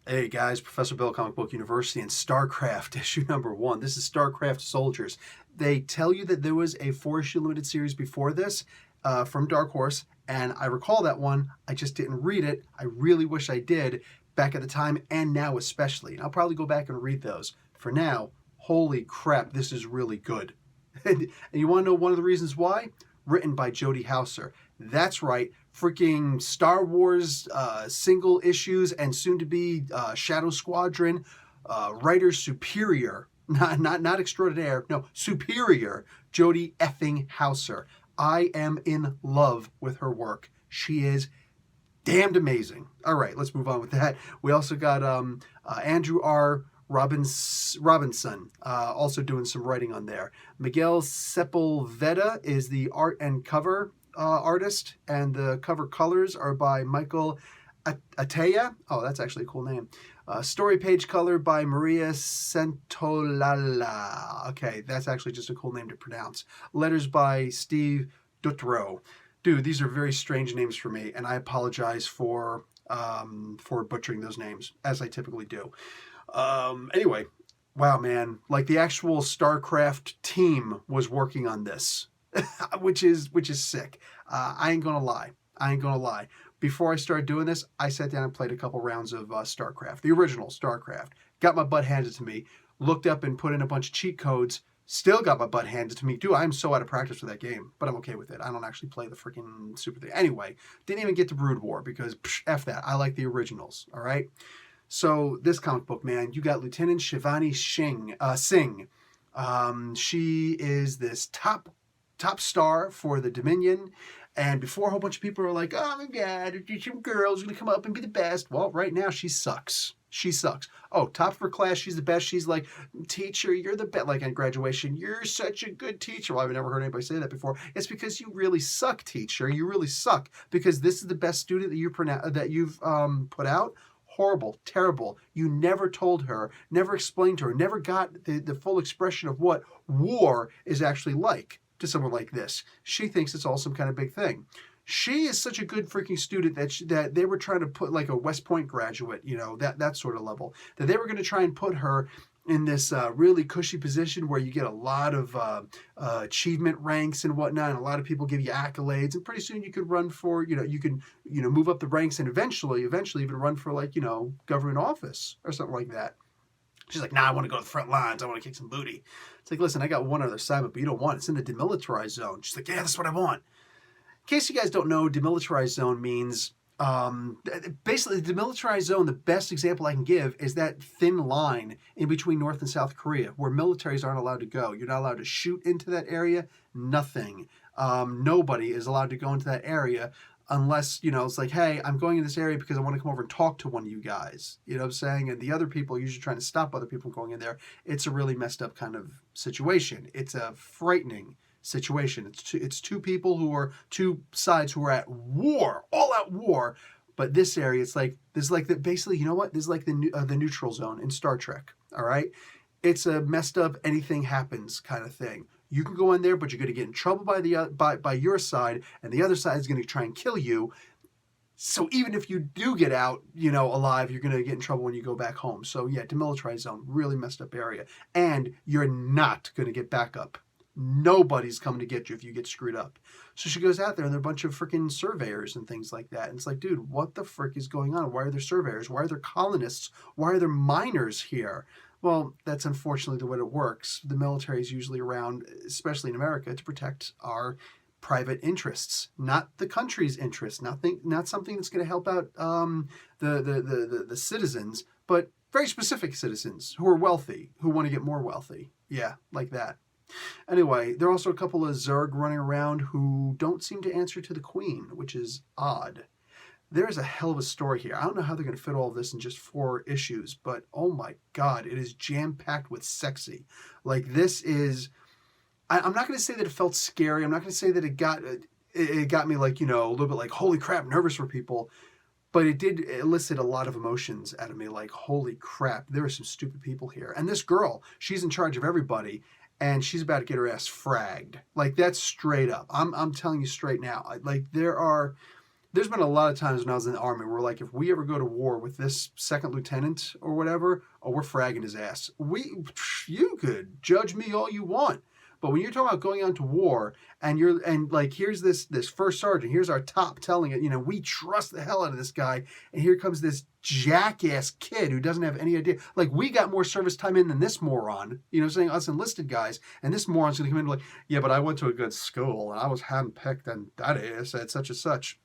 Hey guys, Professor Bill, Comic Book University, and StarCraft issue number 1. This is StarCraft Soldiers. They tell you that there was a 4-issue limited series before this from Dark Horse, and I recall that one. I just didn't read it. I really wish I did back at the time and now especially. And I'll probably go back and read those. For now, holy crap, this is really good. And you want to know one of the reasons why? Written by Jody Houser. That's right, freaking Star Wars single issues and soon to be Shadow Squadron writer superior, not extraordinaire, no, superior, Jody effing Houser. I am in love with her work. She is damned amazing. All right, let's move on with that. We also got Andrew R. Robinson also doing some writing on there. Miguel Sepulveda is the art and cover artist, and the cover colors are by Michael Ataya. Oh, that's actually a cool name. Story page color by Maria Santolala. Okay, that's actually just a cool name to pronounce. Letters by Steve Dutrow. Dude, these are very strange names for me, and I apologize for butchering those names, as I typically do. Anyway, wow, man, like the actual StarCraft team was working on this, which is sick. I ain't gonna lie. Before I started doing this, I sat down and played a couple rounds of StarCraft, the original StarCraft. Got my butt handed to me. Looked up and put in a bunch of cheat codes. Still got my butt handed to me. Dude, I'm so out of practice with that game, but I'm okay with it. I don't actually play the freaking super thing. Anyway, didn't even get to Brood War because F that. I like the originals, all right? So this comic book, man, you got Lieutenant Shivani Singh. She is this top star for the Dominion. And before a whole bunch of people are like, oh my God, some girl's going to come up and be the best. Well, right now she sucks. She sucks. Oh, top of her class, she's the best. She's like, teacher, you're the best. Like at graduation, you're such a good teacher. Well, I've never heard anybody say that before. It's because you really suck, teacher. You really suck. Because this is the best student that you've put out. Horrible, terrible. You never told her, never explained to her, never got the full expression of what war is actually like to someone like this. She thinks it's all some kind of big thing. She is such a good freaking student that they were trying to put like a West Point graduate, you know, that sort of level, that they were going to try and put her in this really cushy position where you get a lot of achievement ranks and whatnot, and a lot of people give you accolades, and pretty soon you could run for, you can move up the ranks and eventually even run for like, government office or something like that. She's like, nah, I want to go to the front lines. I want to kick some booty. It's like, listen, I got one other assignment, but you don't want it. It's in the demilitarized zone. She's like, yeah, that's what I want. In case you guys don't know, demilitarized zone means basically the demilitarized zone. The best example I can give is that thin line in between North and South Korea where militaries aren't allowed to go. You're not allowed to shoot into that area. Nothing. Nobody is allowed to go into that area unless, it's like, hey, I'm going in this area because I want to come over and talk to one of you guys. You know what I'm saying? And the other people are usually trying to stop other people from going in there. It's a really messed up kind of situation. It's a frightening situation. It's two people who are two sides who are at war, all out war. But this area, it's like this is like the basically, you know what? This is like the neutral zone in Star Trek. All right, it's a messed up anything happens kind of thing. You can go in there, but you're going to get in trouble by your side, and the other side is going to try and kill you. So even if you do get out, alive, you're going to get in trouble when you go back home. So yeah, demilitarized zone, really messed up area, and you're not going to get backup. Nobody's coming to get you if you get screwed up. So she goes out there and there are a bunch of freaking surveyors and things like that. And it's like, dude, what the frick is going on? Why are there surveyors? Why are there colonists? Why are there miners here? Well, that's unfortunately the way it works. The military is usually around, especially in America, to protect our private interests, not the country's interests, not something that's going to help out the citizens, but very specific citizens who are wealthy, who want to get more wealthy. Yeah, like that. Anyway, there are also a couple of Zerg running around who don't seem to answer to the Queen, which is odd. There's a hell of a story here. I don't know how they're going to fit all of this in just 4 issues, but oh my God, it is jam-packed with sexy. Like this is, I'm not going to say that it felt scary. I'm not going to say that it got me like, a little bit like, holy crap, nervous for people. But it did elicit a lot of emotions out of me. Like, holy crap, there are some stupid people here. And this girl, she's in charge of everybody. And she's about to get her ass fragged. Like, that's straight up. I'm telling you straight now. Like, there are There's been a lot of times when I was in the Army where, like, if we ever go to war with this second lieutenant or whatever, oh, we're fragging his ass. You could judge me all you want, but when you're talking about going out to war and like, here's this first sergeant, here's our top telling it, we trust the hell out of this guy, and here comes this jackass kid who doesn't have any idea. Like, we got more service time in than this moron, saying, us enlisted guys, and this moron's going to come in and be like, yeah, but I went to a good school and I was handpicked and that is at such and such.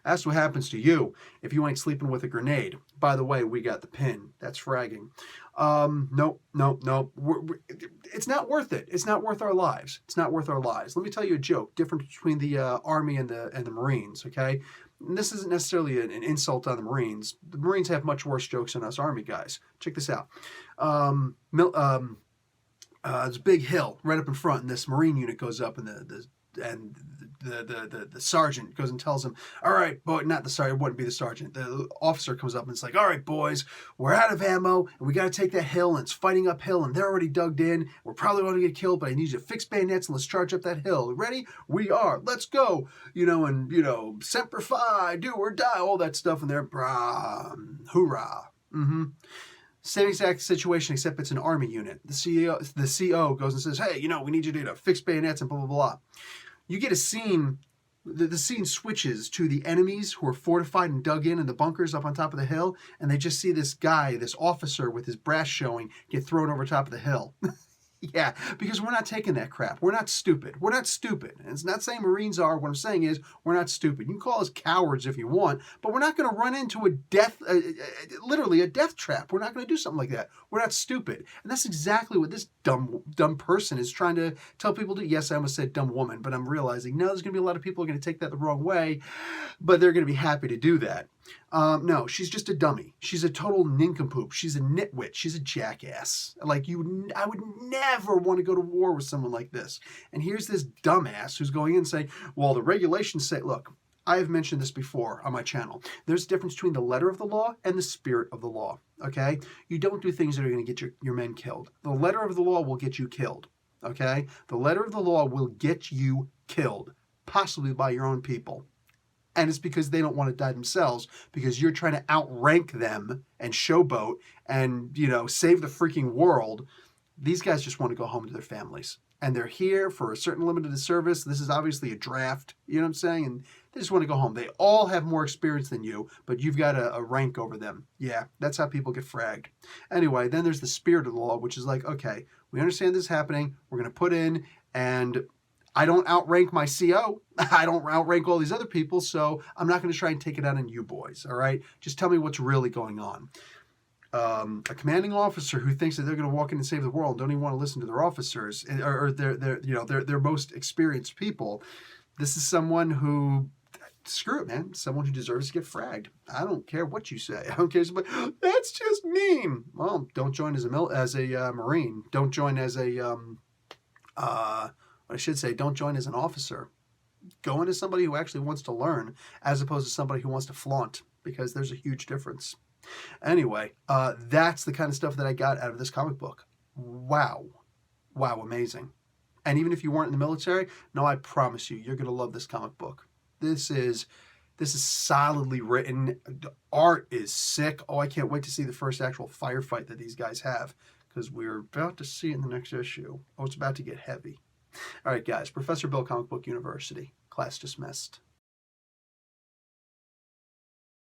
That's what happens to you if you ain't sleeping with a grenade. By the way, we got the pin. That's fragging. Nope. It's not worth it. It's not worth our lives. It's not worth our lives. Let me tell you a joke. Difference between the Army and the Marines, okay? And this isn't necessarily an insult on the Marines. The Marines have much worse jokes than us Army guys. Check this out. There's a big hill right up in front, and this Marine unit goes up, and the sergeant goes and tells him, all right, boy, not the sergeant, it wouldn't be the sergeant. The officer comes up and it's like, all right, boys, we're out of ammo and we got to take that hill, and it's fighting uphill and they're already dug in. We're probably going to get killed, but I need you to fix bayonets and let's charge up that hill. Ready? We are. Let's go. Semper Fi, do or die, all that stuff in there. Hoorah. Same exact situation, except it's an Army unit. The CO goes and says, hey, we need you to fix bayonets and blah, blah, blah. You get a scene, the scene switches to the enemies who are fortified and dug in the bunkers up on top of the hill, and they just see this guy, this officer with his brass showing, get thrown over top of the hill. Yeah, because we're not taking that crap. We're not stupid. We're not stupid. And it's not saying Marines are. What I'm saying is we're not stupid. You can call us cowards if you want, but we're not going to run into literally a death trap. We're not going to do something like that. We're not stupid. And that's exactly what this dumb person is trying to tell people to. Yes, I almost said dumb woman, but I'm realizing, no, there's going to be a lot of people who are going to take that the wrong way, but they're going to be happy to do that. No, she's just a dummy. She's a total nincompoop. She's a nitwit. She's a jackass. Like, I would never want to go to war with someone like this. And here's this dumbass who's going in and saying, well, the regulations say, look, I've mentioned this before on my channel. There's a difference between the letter of the law and the spirit of the law, okay? You don't do things that are going to get your men killed. The letter of the law will get you killed, okay? The letter of the law will get you killed, possibly by your own people. And it's because they don't want to die themselves, because you're trying to outrank them and showboat and, save the freaking world. These guys just want to go home to their families. And they're here for a certain limited service. This is obviously a draft, you know what I'm saying? And they just want to go home. They all have more experience than you, but you've got a rank over them. Yeah, that's how people get fragged. Anyway, then there's the spirit of the law, which is like, okay, we understand this is happening. We're going to put in, and I don't outrank my CO. I don't outrank all these other people, so I'm not going to try and take it out on you boys, all right? Just tell me what's really going on. A commanding officer who thinks that they're going to walk in and save the world, don't even want to listen to their officers or their most experienced people. This is someone who, screw it, man. Someone who deserves to get fragged. I don't care what you say. I don't care. But that's just mean. Well, don't join as a Marine. Don't join as I should say, don't join as an officer. Go into somebody who actually wants to learn, as opposed to somebody who wants to flaunt, because there's a huge difference. Anyway, that's the kind of stuff that I got out of this comic book. Wow, amazing. And even if you weren't in the military, no, I promise you, you're going to love this comic book. This is solidly written. The art is sick. Oh, I can't wait to see the first actual firefight that these guys have, because we're about to see it in the next issue. Oh, it's about to get heavy. All right, guys. Professor Bill, Comic Book University. Class dismissed.